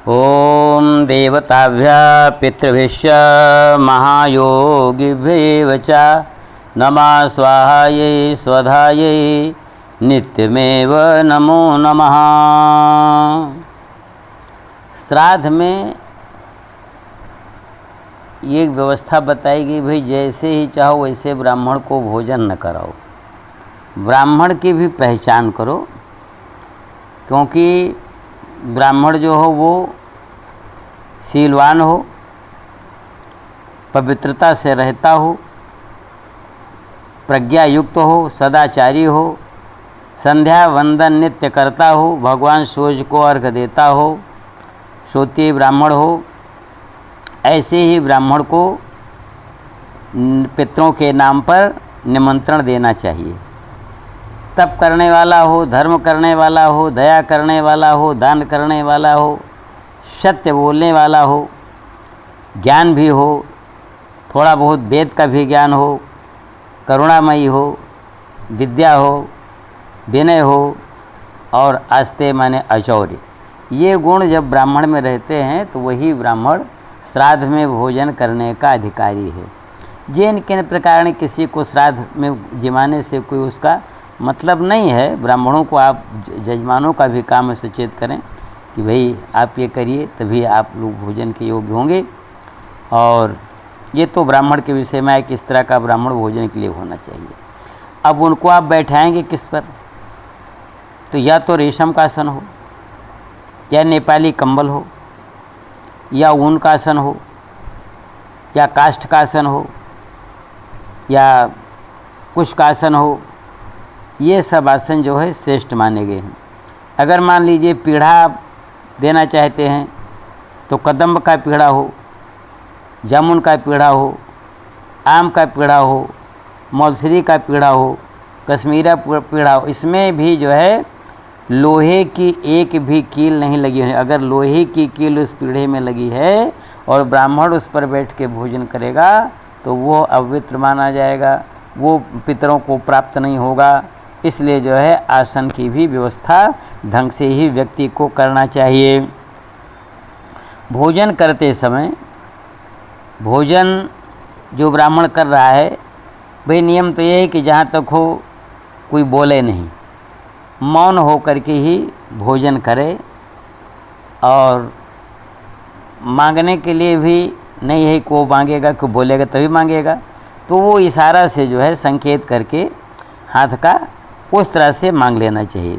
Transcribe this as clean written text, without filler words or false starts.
ओम देवताभ्य पितृभ्यश्च महायोगिभ्येव च नमः स्वाहायै स्वधायै नित्यमेव नमो नमः। श्राद्ध में ये व्यवस्था बताई गई, भाई जैसे ही चाहो वैसे ब्राह्मण को भोजन न कराओ, ब्राह्मण की भी पहचान करो, क्योंकि ब्राह्मण जो हो वो शीलवान हो, पवित्रता से रहता हो, प्रज्ञा युक्त हो, सदाचारी हो, संध्या वंदन नित्य करता हो, भगवान सूर्य को अर्घ देता हो, श्रोत्रिय ब्राह्मण हो। ऐसे ही ब्राह्मण को पितरों के नाम पर निमंत्रण देना चाहिए। तप करने वाला हो, धर्म करने वाला हो, दया करने वाला हो, दान करने वाला हो, सत्य बोलने वाला हो, ज्ञान भी हो, थोड़ा बहुत वेद का भी ज्ञान हो, करुणामयी हो, विद्या हो, विनय हो और आस्ते माने अचौर्य, ये गुण जब ब्राह्मण में रहते हैं तो वही ब्राह्मण श्राद्ध में भोजन करने का अधिकारी है। जिन किन प्रकार किसी को श्राद्ध में जिमाने से कोई उसका मतलब नहीं है, ब्राह्मणों को आप जजमानों का भी काम सचेत करें कि भाई आप ये करिए तभी आप लोग भोजन के योग्य होंगे। और ये तो ब्राह्मण के विषय में है, किस तरह का ब्राह्मण भोजन के लिए होना चाहिए। अब उनको आप बैठाएंगे किस पर, तो या तो रेशम का आसन हो, या नेपाली कंबल हो, या ऊन का आसन हो, या काष्ठ का आसन हो, या कुश का आसन हो। ये सब आसन जो है श्रेष्ठ माने गए हैं। अगर मान लीजिए पीढ़ा देना चाहते हैं तो कदम्ब का पीढ़ा हो, जामुन का पीढ़ा हो, आम का पीढ़ा हो, मौलसरी का पीढ़ा हो, कश्मीरा पीढ़ा हो। इसमें भी जो है लोहे की एक भी कील नहीं लगी है। अगर लोहे की कील उस पीढ़े में लगी है और ब्राह्मण उस पर बैठ के भोजन करेगा तो वो अपवित्र माना जाएगा, वो पितरों को प्राप्त नहीं होगा। इसलिए जो है आसन की भी व्यवस्था ढंग से ही व्यक्ति को करना चाहिए। भोजन करते समय भोजन जो ब्राह्मण कर रहा है, भाई नियम तो ये है कि जहाँ तक हो कोई बोले नहीं, मौन हो करके ही भोजन करे। और मांगने के लिए भी नहीं है कि वो मांगेगा, कि बोलेगा तभी मांगेगा, तो वो इशारा से जो है संकेत करके हाथ का उस तरह से मांग लेना चाहिए।